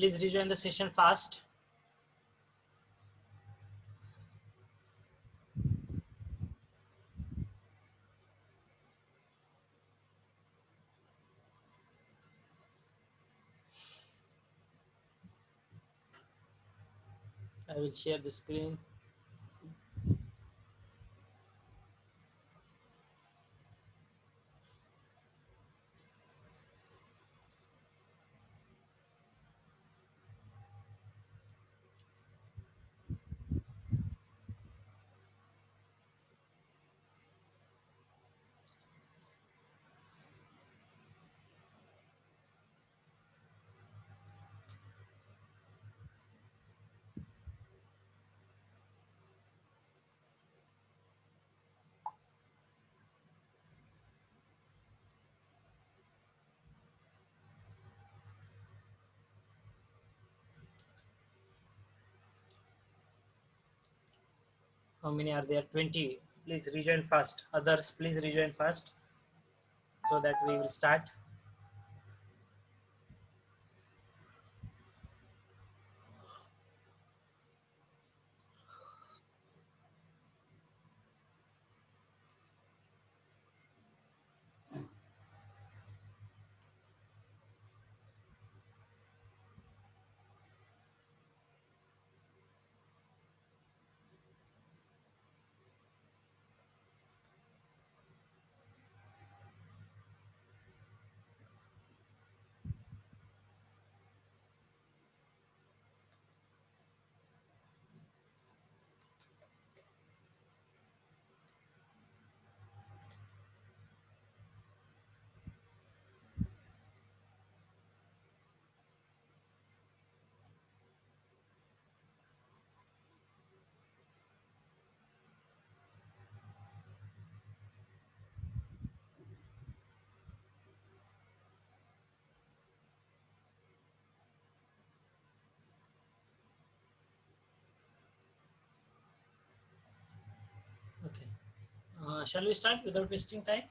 Please rejoin the session fast. I will share the screen. How many are there? 20. Please rejoin fast. Others, please rejoin fast so that we will start. Okay. Shall we start without wasting time?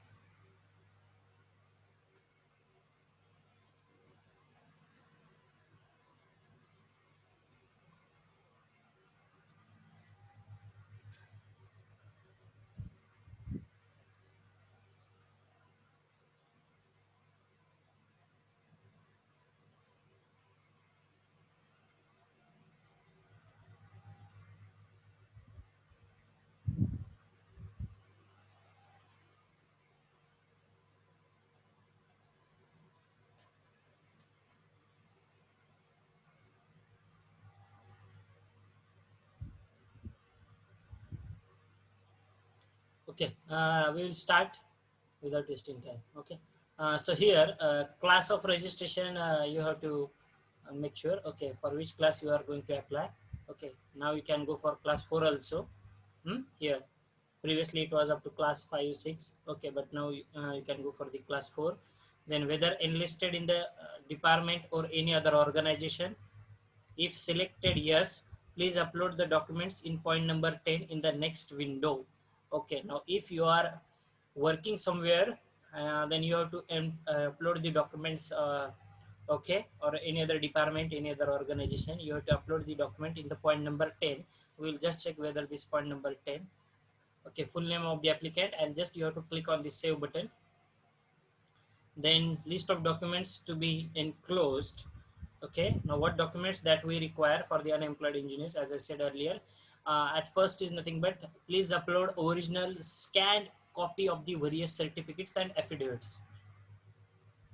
Okay. We will start without wasting time. Okay. So here, class of registration, you have to make sure. Okay, for which class you are going to apply. Okay. Now you can go for class 4 also. Here, previously it was up to class 5, 6. Okay, but now you can go for the class 4. Then whether enlisted in the department or any other organization. If selected yes, please upload the documents in point number 10 in the next window. Okay, now if you are working somewhere, then you have to upload the documents, okay, or any other department, any other organization, you have to upload the document in the point number 10. We will just check whether this point number 10. Okay, full name of the applicant, and just you have to click on the save button. Then list of documents to be enclosed. Okay, now what documents that we require for the unemployed engineers, as I said earlier, at first is nothing but please upload original scanned copy of the various certificates and affidavits.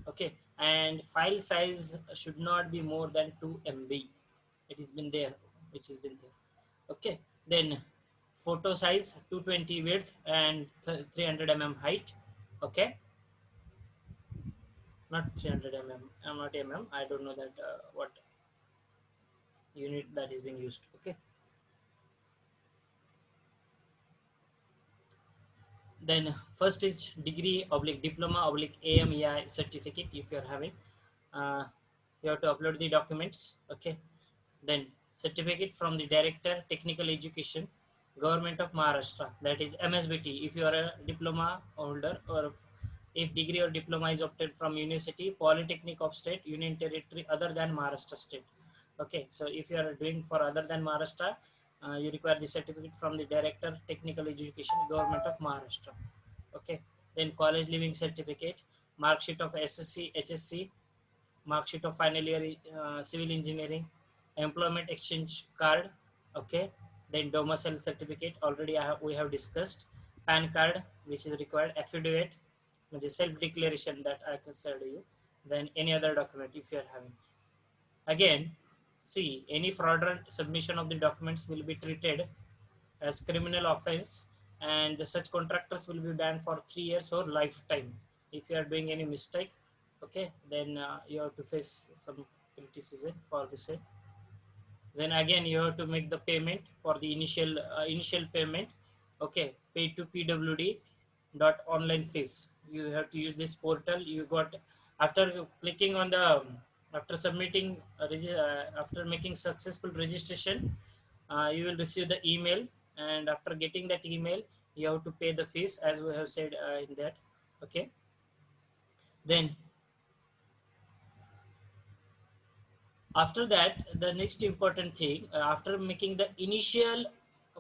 Okay, and file size should not be more than 2 MB. It has been there, which has been there. Okay, then photo size 220 width and 300 height. Okay, not 300 I'm not I don't know that what unit that is being used. Okay, then first is degree oblique diploma oblique AMEI certificate. If you are having, uh, you have to upload the documents. Okay, then certificate from the director technical education government of Maharashtra, that is MSBT if you are a diploma holder, or if degree or diploma is obtained from university polytechnic of state union territory other than Maharashtra state. Okay, so if you are doing for other than Maharashtra, you require the certificate from the Director Technical Education, Government of Maharashtra. Okay, then college leaving certificate, mark sheet of SSC, HSC, mark sheet of final year civil engineering, employment exchange card. Okay, then domicile certificate already we have discussed, PAN card which is required, affidavit which is self declaration that I can send you, then any other document if you are having. Again, see, any fraudulent submission of the documents will be treated as criminal offense, and such contractors will be banned for 3 years or lifetime. If you are doing any mistake, okay, then you have to face some criticism for the same. Then again you have to make the payment for the initial payment. Okay, pay to PWD dot online fees. You have to use this portal. You got, after clicking on the after submitting after making successful registration, you will receive the email, and after getting that email you have to pay the fees as we have said in that. Okay, then after that the next important thing, after making the initial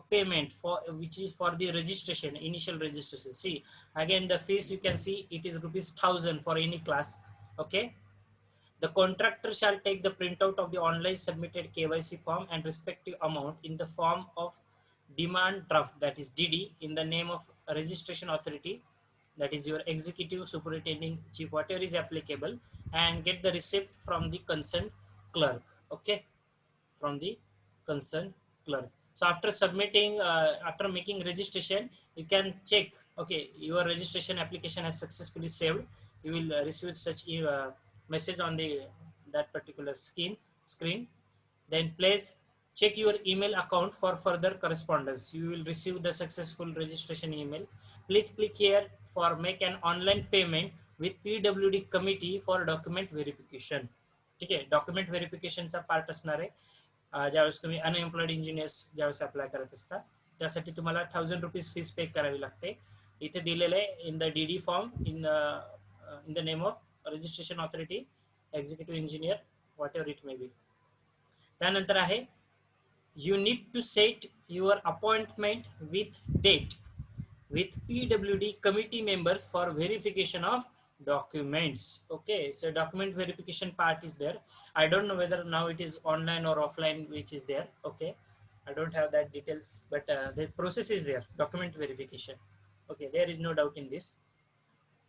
payment for which is for the registration, initial registration, see, again the fees you can see it is rupees 1000 for any class. Okay, the contractor shall take the printout of the online submitted KYC form and respective amount in the form of demand draft, that is DD, in the name of registration authority, that is your executive superintending chief, whatever is applicable, and get the receipt from the concerned clerk. Okay, from the concerned clerk. So after submitting, after making registration, you can check. Okay, your registration application has successfully saved. You will receive such message on the that particular screen. Then please check your email account for further correspondence. You will receive the successful registration email. Please click here for make an online payment with PWD committee for document verification. ठीक आहे, document व्हेरिफिकेशनचा part असणार आहे. ज्यावेळेस तुम्ही unemployed engineers ज्यावेळेस apply करत असता त्यासाठी तुम्हाला ₹1000 फीस पे करावी लागते. इथे दिलेलं आहे in the DD form, in the name of registration authority, executive engineer, what ever it may be. त्यानंतर आहे you need to set your appointment with date with PWD committee members for verification of documents. Okay, so document verification part is there. I don't know whether now it is online or offline which is there. Okay, I don't have that details, but the process is there, document verification. Okay, there is no doubt in this.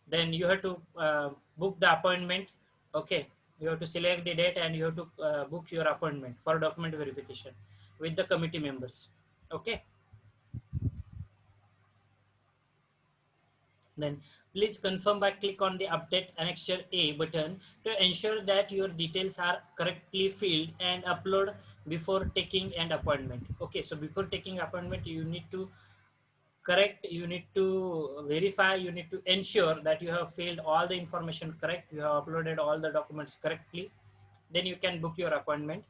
Then you have to book the appointment. Okay, you have to select the date and you have to book your appointment for document verification with the committee members. Okay, then please confirm by click on the update annexure A button to ensure that your details are correctly filled and upload before taking an appointment. Okay, so before taking appointment you need to correct, you need to verify, you need to ensure that you have filled all the information correct, you have uploaded all the documents correctly, then you can book your appointment.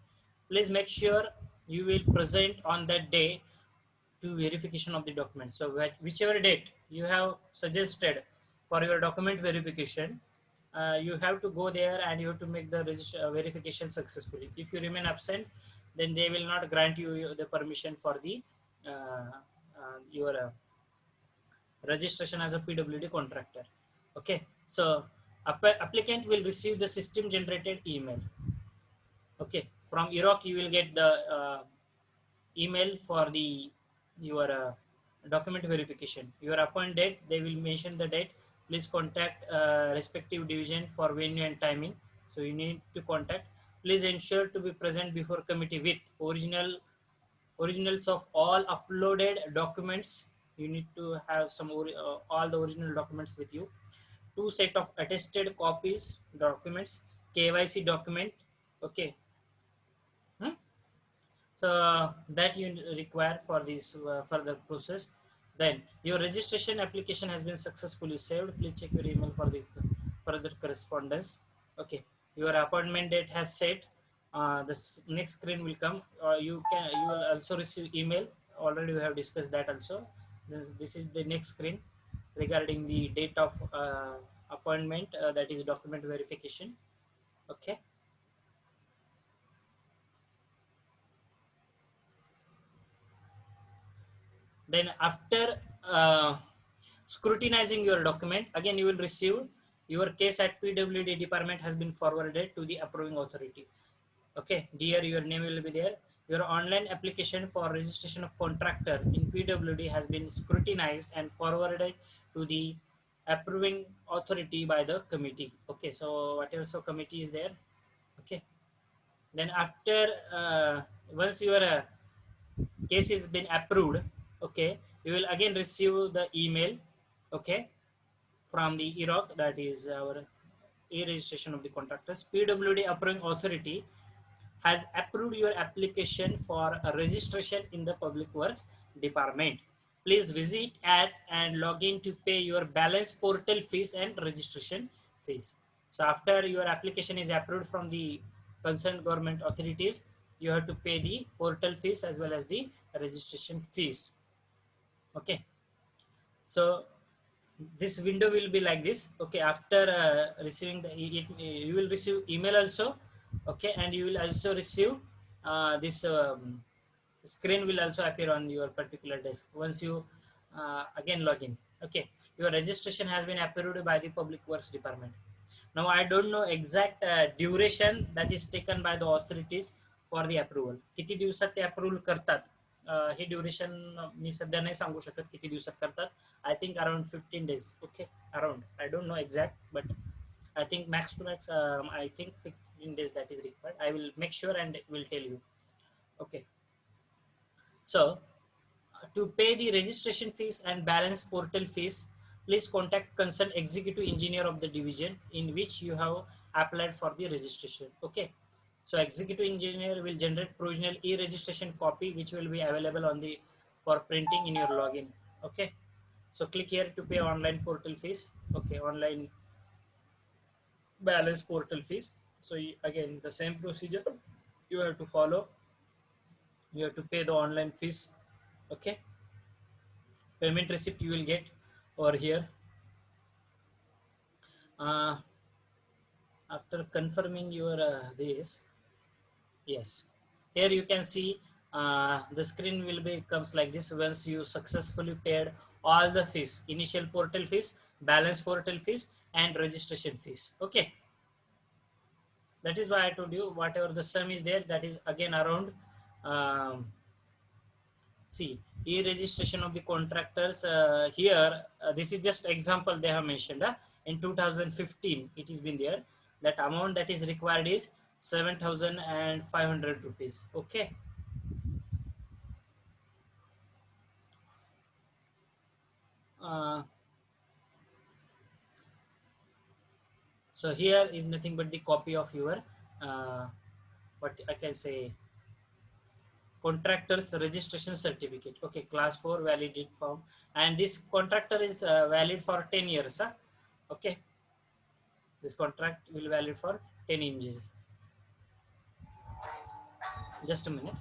Please make sure you will present on that day to verification of the document. So whichever date you have suggested for your document verification, you have to go there and you have to make the verification successfully. If you remain absent, then they will not grant you the permission for the your registration as a PWD contractor. Okay, so applicant will receive the system generated email. Okay, from Iraq you will get the email for the your document verification. Your appointed date, they will mention the date. Please contact respective division for venue and timing. So you need to contact. Please ensure to be present before committee with originals of all uploaded documents. You need to have some all the original documents with you. 2 set of attested copies documents, KYC document. Okay. Hmm? So that you require for this further process. Then your registration application has been successfully saved. Please check your email for the further correspondence. Okay, your appointment date has set. This next screen will come. You will also receive email. Already we have discussed that also. This is the next screen regarding the date of appointment, that is document verification. Okay. Then after scrutinizing your document, again you will receive your case at PWD department has been forwarded to the approving authority. Okay, dear, your name will be there. Your online application for registration of contractor in PWD has been scrutinized and forwarded to the approving authority by the committee. Okay, so whatever so committee is there. Okay, then after once your case has been approved, okay, you will again receive the email, okay, from the EROC, that is our e-registration of the contractors. PWD approving authority has approved your application for a registration in the Public Works Department. Please visit at and log in to pay your balance portal fees and registration fees. So after your application is approved from the concerned government authorities, you have to pay the portal fees as well as the registration fees. Okay. So this window will be like this. Okay, after receiving you will receive email also. Okay, and you will also receive this screen will also appear on your particular desk once you again log in. Okay, your registration has been approved by the Public Works Department. Now I don't know exact duration that is taken by the authorities for the approval. किती दिवसात ते approve करतात, हे duration मी सध्या नाही सांगू शकत किती दिवसात करतात. I think around 15 days. Okay, around. I don't know exact, but I think max to max, I think 15 days that is required. I will make sure and will tell you. Okay. So, to pay the registration fees and balance portal fees, please contact concerned executive engineer of the division in which you have applied for the registration. Okay. So, executive engineer will generate provisional e-registration copy which will be available on the for printing in your login. Okay. So click here to pay online portal fees. Okay, online balance portal fees. So again, the same procedure you have to follow. You have to pay the online fees. Okay, payment receipt you will get over here. Uh, After confirming your this, yes, here you can see the screen will be comes like this once you successfully paid all the fees, initial portal fees, balance portal fees, and registration fees. Okay. That is why I told you whatever the sum is there, that is again around um, see e-registration of the contractors here. This is just example they have mentioned. In 2015 it has been there, that amount that is required is 7,500 rupees. Okay. uh, so here is nothing but the copy of your what I can say, contractor's registration certificate. Okay, class 4 validate form, and this contractor is valid for 10 years. Okay, this contract will valid for 10 years. Just a minute.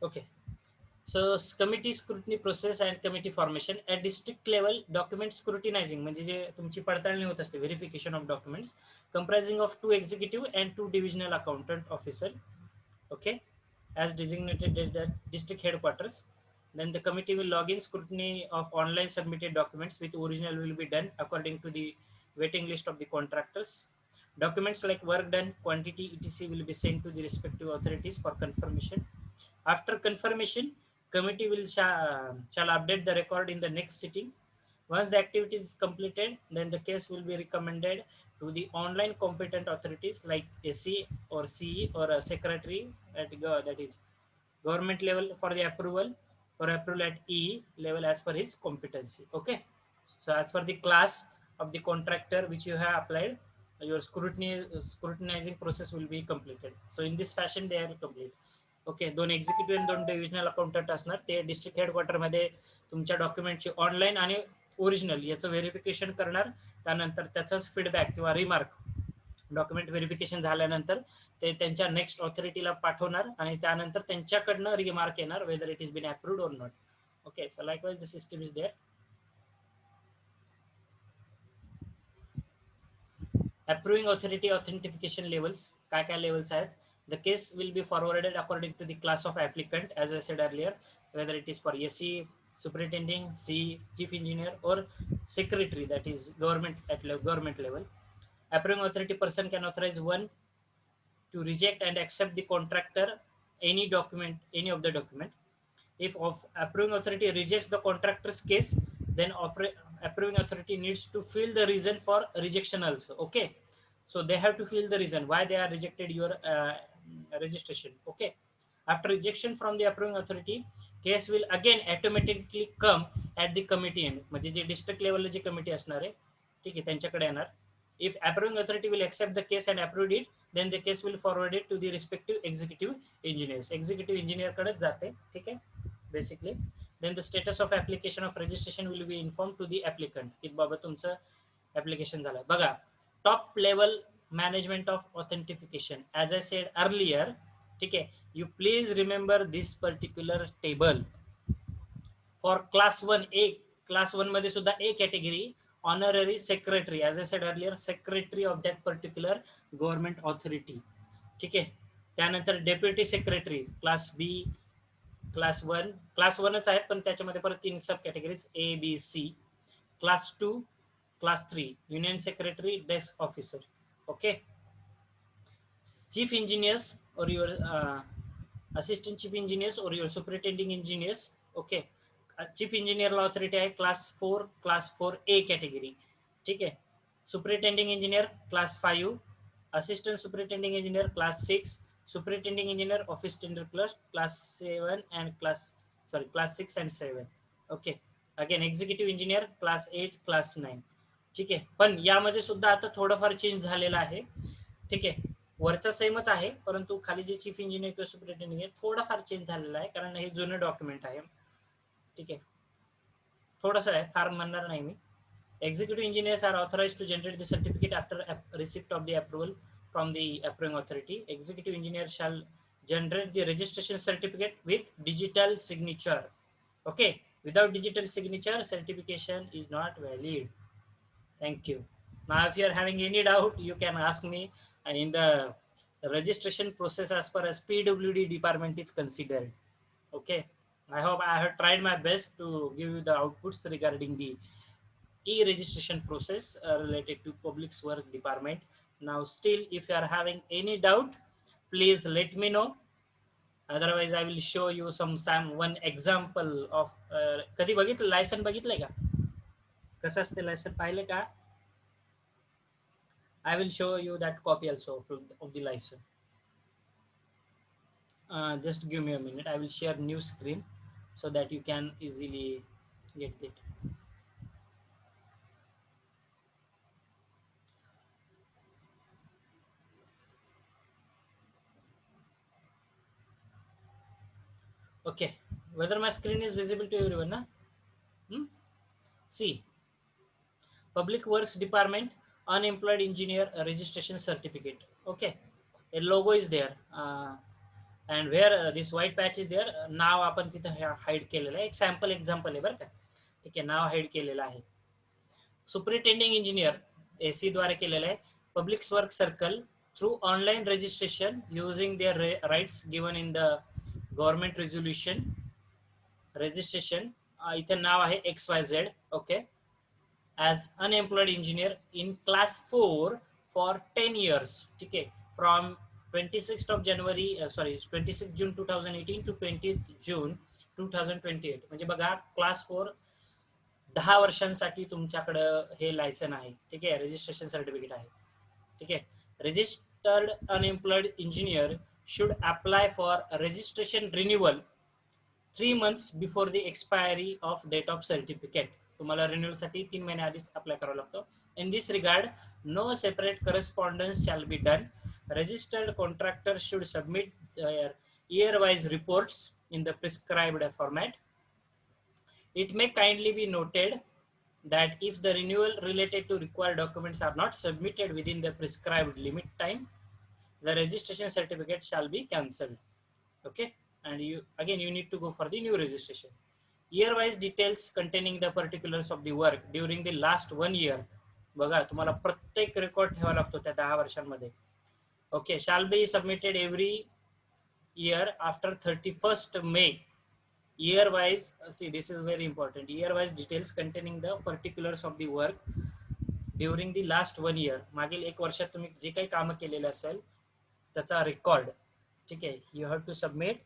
Okay. So committee scrutiny process and committee formation at district level. Document scrutinizing म्हणजे जे तुमची पडताळणी होत असते, verification of documents, comprising of 2 executive and 2 divisional accountant officer, okay, as designated at the district headquarters. Then the committee will log in scrutiny of online submitted documents with original will be done according to the waiting list of the contractors. Documents like work done, quantity, etc. will be sent to the respective authorities for confirmation. After confirmation, committee will shall update the record in the next sitting. Once the activity is completed, then the case will be recommended to the online competent authorities like SC or CE or a secretary at that is government level for the approval, or approval at E level as per his competency. Okay. So as per the class of the contractor which you have applied, your scrutinizing process will be completed. So in this fashion they are complete. Okay. 2 executive आणि 2 divisional accountant असणार. ते district हेडक्वार्टरमध्ये तुमच्या डॉक्युमेंटची online आणि original याचं verification करणार. त्यानंतर त्याचाच feedback किंवा रिमार्क डॉक्युमेंट व्हेरिफिकेशन झाल्यानंतर ते त्यांच्या नेक्स्ट ऑथॉरिटीला पाठवणार आणि त्यानंतर त्यांच्याकडनं रिमार्क येणार whether it is been approved or not. Okay. So likewise the system is there. Approving authority authentification levels. काय काय लेवल्स आहेत? The case will be forwarded according to the class of applicant, as I said earlier, whether it is for SC, superintending, C, chief engineer, or secretary, that is government at government level. Approving authority person can authorize one to reject and accept the contractor any document, any of the document. If of approving authority rejects the contractor's case, then approving authority needs to fill the reason for rejection also. Okay. So they have to fill the reason why they are rejected your registration. Okay. After rejection from the approving authority, case will again automatically come at the committee end. म्हणजे जे district लेवलला जी committee असणार आहे, ठीक आहे, त्यांच्याकडे येणार. If approving authority will accept the case and approve it, then the case will forward it to the respective executive engineers. Executive engineer कडेच जाते. ठीक आहे, basically. Then the status of application of registration will be informed to the applicant. की बाबा तुमचं application झालं. बघा, top level management of authentication. As I said earlier, ठीक आहे, you please remember this particular table. For class 1A, class 1 मध्ये सुद्धा A category honorary secretary, as I said earlier, secretary of that particular government authority. ठीक आहे. त्यानंतर deputy secretary class B, class वनच आहेत, पण त्याच्यामध्ये परत 3 sub categories ABC. Class 2, class 3 union secretary, desk officer. Okay. Chief engineers or your assistant chief engineers or your superintending engineers. Okay. Chief इंजिनियरला authority आहे क्लास 4, क्लास 4A कॅटेगरी. ठीक आहे. Superintending engineer class 5, assistant superintending engineer class 6, superintending engineer office tender class 7 and class 6 and 7. Okay. Again executive engineer class 8, class 9. ठीक आहे. पण यामध्ये सुद्धा आता थोडंफार चेंज झालेलं आहे. ठीक आहे. वरचा सेमच आहे, परंतु खाली जे चीफ इंजिनियर किंवा सुपरिटेंडिंग आहे थोडाफार चेंज झालेला आहे, कारण हे जुनं डॉक्युमेंट आहे. ठीक आहे. थोडंसं आहे, फार म्हणणार नाही मी. Executive engineers are authorized to generate the certificate after receipt of the approval from the approving authority. Executive engineer shall generate the registration certificate with digital signature. Okay. Without digital signature, certification is not valid. Thank you. Now, if you are having any doubt, you can ask me in the registration process as far as PWD department is considered. Okay. I hope I have tried my best to give you the outputs regarding the e-registration process related to public work department. Now, still, if you are having any doubt, please let me know. Otherwise, I will show you one example of कधी बघितलं licence बघितलंय का? कसं असते licence पाहिले का? I will show you that copy also of the license. Just give me a minute. I will share new screen so that you can easily get it. Okay. Whether my screen is visible to everyone? Na? See, Public Works Department Unemployed Engineer Registration Certificate. Okay. A logo is there. and where this white patch is there, नाव आपण तिथे hide केलेलं आहे. एक sample example आहे बरं का. ठीक आहे, नाव हाईड केलेलं आहे. सुपरिटेंडिंग इंजिनियर AC द्वारे केलेलं आहे. Public work circle through online registration using their rights given in the government resolution registration. इथे नाव आहे XYZ. Okay, as unemployed engineer in class 4 for 10 years. ठीक आहे, from 26 January 26 June 2018 to 20 June 2028. म्हणजे बघा, क्लास 4 10 वर्षांसाठी तुमच्याकडं हे लायसन आहे. ठीक आहे, रजिस्ट्रेशन सर्टिफिकेट आहे. ठीक आहे, registered unemployed engineer should apply for registration renewal 3 months before the expiry of date of certificate. तुम्हाला रिन्युअलसाठी 3 महिने आधीच अप्लाय करावं लागतं. In this regard no separate correspondence shall be done. Registered contractor should submit year wise reports in the prescribed format. It may kindly be noted that if the renewal related to required documents are not submitted within the prescribed limit time, the registration certificate shall be cancelled. Okay, and you need to go for the new registration. Year-wise details containing the particulars of the work during the last 1 year. बघा, तुम्हाला प्रत्येक record ठेवावा लागतो त्या 10 वर्षांमध्ये. Okay, shall be submitted every year after 31st May. Year wise, see, this is very important. Year wise details containing the particulars of the work during the last 1 year. मागील 1 वर्षात तुम्ही जे काही काम केलेलं असेल त्याचा रेकॉर्ड. ठीक आहे, you have to submit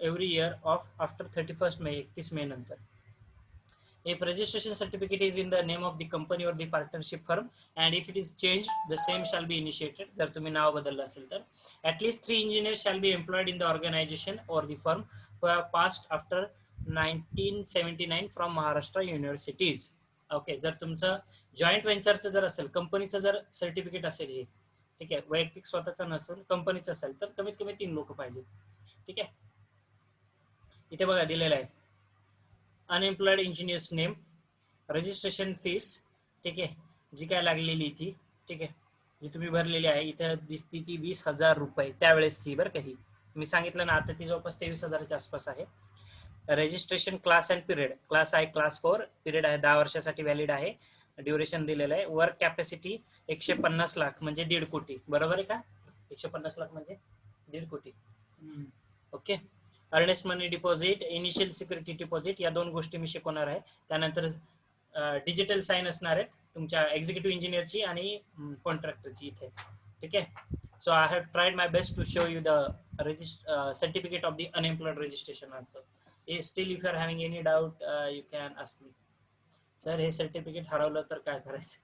every year of after 31st May, 31 May नंतर. If registration certificate is in the name of the company or the partnership firm, and if it is changed, the same shall be initiated. जर तुम्ही नाव बदललं असेल तर at least 3 engineers shall be employed in the organization or the firm who have passed after 1979 from Maharashtra universities. Okay, जर तुमचं joint व्हेंचरचं जर असेल, कंपनीचं जर सर्टिफिकेट असेल हे, ठीक आहे, वैयक्तिक स्वतःचं नसेल, कंपनीचं असेल तर कमीत कमी 3 लोक पाहिजे. ठीक आहे, इथे बघा दिलेलं आहे unemployed engineers name, registration fees. ठीक आहे, जी काय लागलेली ती, ठीक आहे, जी तुम्ही भरलेली आहे इथं दिसती ती 20,000 रुपये त्यावेळेसची बरं का. ही मी सांगितलं ना, आता ती जवळपास 23,000च्या आसपास आहे. Registration class and period, class आहे क्लास 4, पिरियड आहे 10 वर्षासाठी व्हॅलिड आहे. ड्युरेशन दिलेलं आहे. वर्क कॅपॅसिटी 150 लाख म्हणजे 1.5 कोटी. बरोबर आहे का? 150 लाख म्हणजे 1.5 कोटी. Okay, earnest money deposit, initial security deposit, या 2 गोष्टी मी शिकवणार आहे. त्यानंतर डिजिटल साइन असणार आहेत तुमच्या एक्झिक्युटिव्ह इंजिनियरची आणि कॉन्ट्रॅक्टरची इथे. ठीक आहे, so I have tried my best to show you the certificate of the unemployed registration also. Still if you are having any doubt you can ask me. Sir, हे certificate हरवलं तर काय करायचं?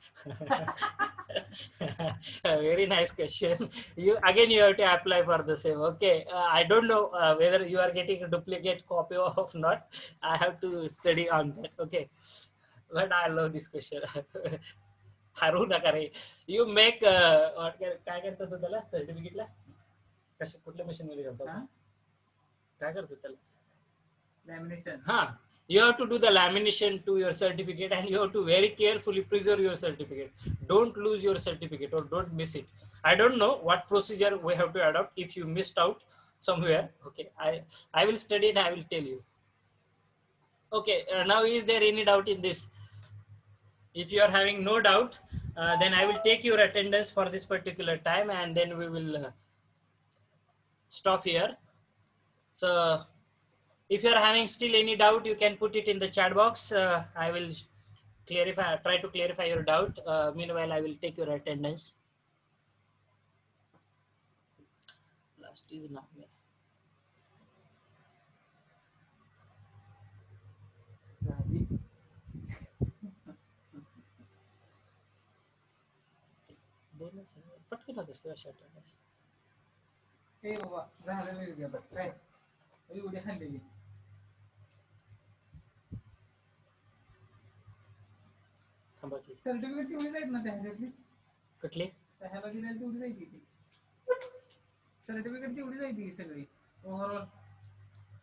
Very nice question. You have to apply for the same. Okay, I don't know whether you are getting a duplicate copy or not. I have to study on that. Okay, but I love this question. हरवू नका रे. You make काय करतो तू त्याला सर्टिफिकेटला? कशा कुठल्या machine मध्ये करतो? काय करतो त्याला? लॅमिनेशन. हा, you have to do the lamination to your certificate, and you have to very carefully preserve your certificate. Don't lose your certificate or don't miss it. I don't know what procedure we have to adopt if you missed out somewhere. Okay, I will study and I will tell you. Okay, now is there any doubt in this? If you are having no doubt, then I will take your attendance for this particular time, and then we will stop here. So if you are having still any doubt, you can put it in the chat box. I will try to clarify your doubt. Meanwhile, I will take your attendance. Last is now. पटकन असते अशा attendance. हे बाबा झालं नाही काय एवढी खाल्लेली. Certificate तेवढी जाईल ना त्याच्यातली? कुठली? ह्याला दिलेली तेवढी जाईल ती सर्टिफिकेट, तेवढी जाईल ती सगळी ओव्हरऑल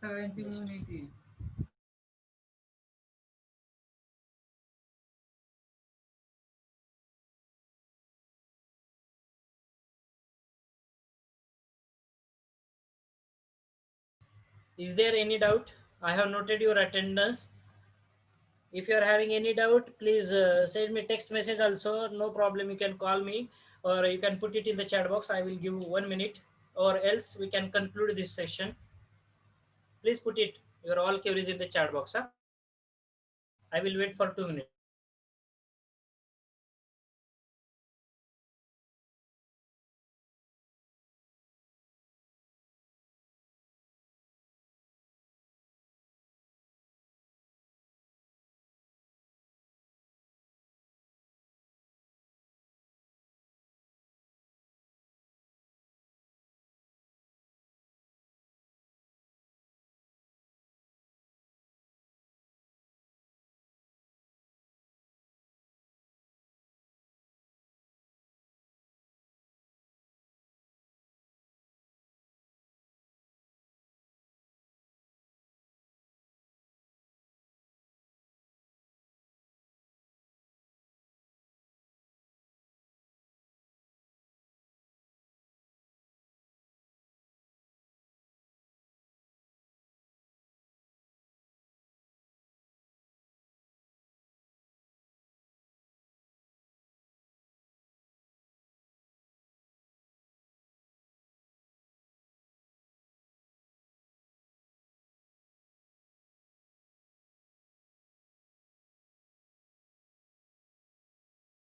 सगळ्यांची मिळून येते. Is there any doubt? I have noted your attendance. If you are having any doubt, please send me text message also. No problem. You can call me or you can put it in the chat box. I will give 1 minute, or else we can conclude this session. Please put it your all queries in the chat box. Huh? I will wait for 2 minutes.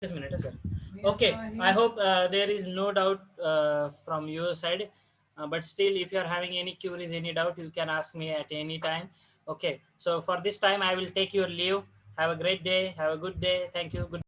Just a minute, sir. Okay, I hope there is no doubt from your side. But still, if you are having any queries, any doubt, you can ask me at any time. Okay, so for this time, I will take your leave. Have a great day. Have a good day. Thank you. Good.